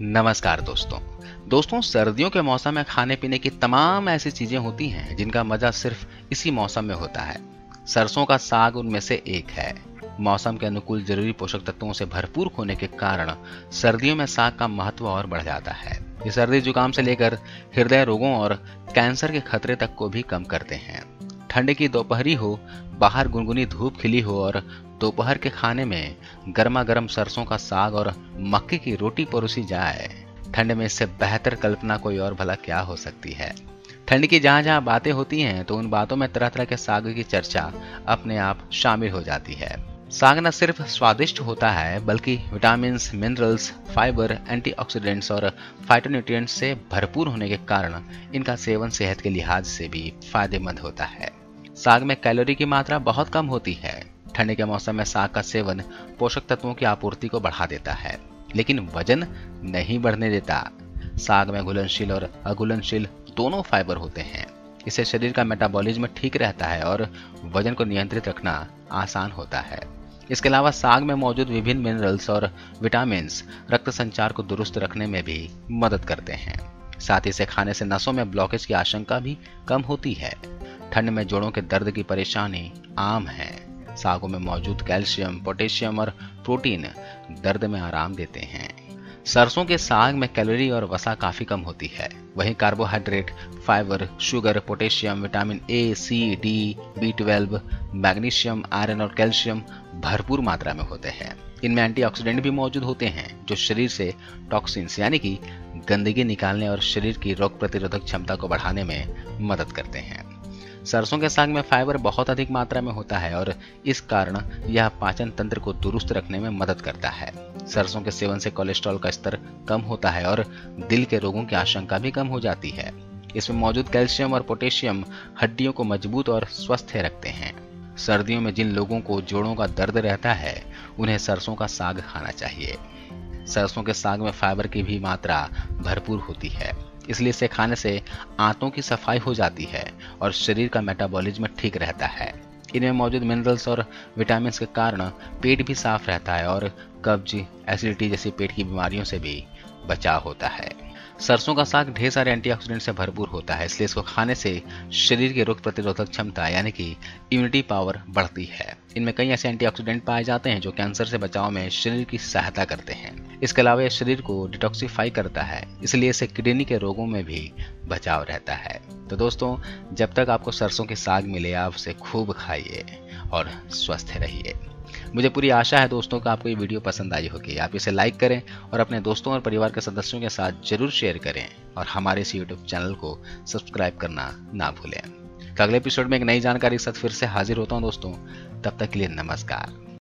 नमस्कार दोस्तों सर्दियों के मौसम में खाने पीने की तमाम ऐसी चीजें होती हैं जिनका मजा सिर्फ इसी मौसम में होता है। सरसों का साग उनमें से एक है। मौसम के अनुकूल जरूरी पोषक तत्वों से भरपूर होने के कारण सर्दियों में साग का महत्व और बढ़ जाता है। ये सर्दी जुकाम से लेकर हृदय रोगों और कैंसर के खतरे तक को भी कम करते हैं। ठंड की दोपहरी हो, बाहर गुनगुनी धूप खिली हो और दोपहर के खाने में गर्मा गर्म सरसों का साग और मक्के की रोटी परोसी जाए, ठंड में इससे बेहतर कल्पना कोई और भला क्या हो सकती है। ठंड की जहां जहां बातें होती हैं तो उन बातों में तरह तरह के साग की चर्चा अपने आप शामिल हो जाती है। साग न सिर्फ स्वादिष्ट होता है बल्कि विटामिन, मिनरल्स, फाइबर, एंटीऑक्सीडेंट्स और फाइटोन्यूट्रिएंट्स से भरपूर होने के कारण इनका सेवन सेहत के लिहाज से भी फायदेमंद होता है। साग में कैलोरी की मात्रा बहुत कम होती है। ठंड के मौसम में साग का सेवन पोषक तत्वों की आपूर्ति को बढ़ा देता है, लेकिन वजन नहीं बढ़ने देता। साग में घुलनशील और अघुलनशील दोनों फाइबर होते हैं। इससे शरीर का मेटाबॉलिज्म ठीक रहता है और वजन को नियंत्रित रखना आसान होता है। इसके अलावा साग में मौजूद विभिन्न मिनरल्स और विटामिन रक्त संचार को दुरुस्त रखने में भी मदद करते हैं। साथ ही इसे खाने से नसों में ब्लॉकेज की आशंका भी कम होती है। ठंड में जोड़ों के दर्द की परेशानी आम है। सागों में मौजूद कैल्शियम, पोटेशियम और प्रोटीन दर्द में आराम देते हैं। सरसों के साग में कैलोरी और वसा काफी कम होती है। वहीं carbohydrate, fibre, sugar, potassium, vitamin A, C, D, B12, magnesium, iron और कैल्शियम भरपूर मात्रा में होते हैं। इनमें एंटीऑक्सीडेंट भी मौजूद होते हैं जो शरीर से टॉक्सिन्स यानी कि गंदगी निकालने और शरीर की रोग प्रतिरोधक क्षमता को बढ़ाने में मदद करते हैं। सरसों के साग में फाइबर बहुत अधिक मात्रा में होता है और इस कारण यह पाचन तंत्र को दुरुस्त रखने में मदद करता है। सरसों के सेवन से कोलेस्ट्रॉल का स्तर कम होता है और दिल के रोगों की आशंका भी कम हो जाती है। इसमें मौजूद कैल्शियम और पोटेशियम हड्डियों को मजबूत और स्वस्थ रखते हैं। सर्दियों में जिन लोगों को जोड़ों का दर्द रहता है उन्हें सरसों का साग खाना चाहिए। सरसों के साग में फाइबर की भी मात्रा भरपूर होती है, इसलिए इसे खाने से आंतों की सफाई हो जाती है और शरीर का मेटाबॉलिज्म ठीक रहता है। इनमें मौजूद मिनरल्स और विटामिन के कारण पेट भी साफ रहता है और कब्ज, एसिडिटी जैसी पेट की बीमारियों से भी बचाव होता है। सरसों का साग ढेर सारे एंटीऑक्सीडेंट से भरपूर होता है, इसलिए इसको खाने से शरीर की रोग प्रतिरोधक क्षमता यानी कि इम्यूनिटी पावर बढ़ती है। इनमें कई ऐसे एंटीऑक्सीडेंट पाए जाते हैं जो कैंसर से बचाव में शरीर की सहायता करते हैं। इसके अलावा यह शरीर को डिटॉक्सिफाई करता है, इसलिए इससे किडनी के रोगों में भी बचाव रहता है। तो दोस्तों, जब तक आपको सरसों के साग मिले आप उसे खूब खाइए और स्वस्थ रहिए। मुझे पूरी आशा है दोस्तों कि आपको ये वीडियो पसंद आई होगी। आप इसे लाइक करें और अपने दोस्तों और परिवार के सदस्यों के साथ जरूर शेयर करें और हमारे इस YouTube चैनल को सब्सक्राइब करना ना भूलें। अगले एपिसोड में एक नई जानकारी के साथ फिर से हाजिर होता हूँ दोस्तों। तब तक के लिए नमस्कार।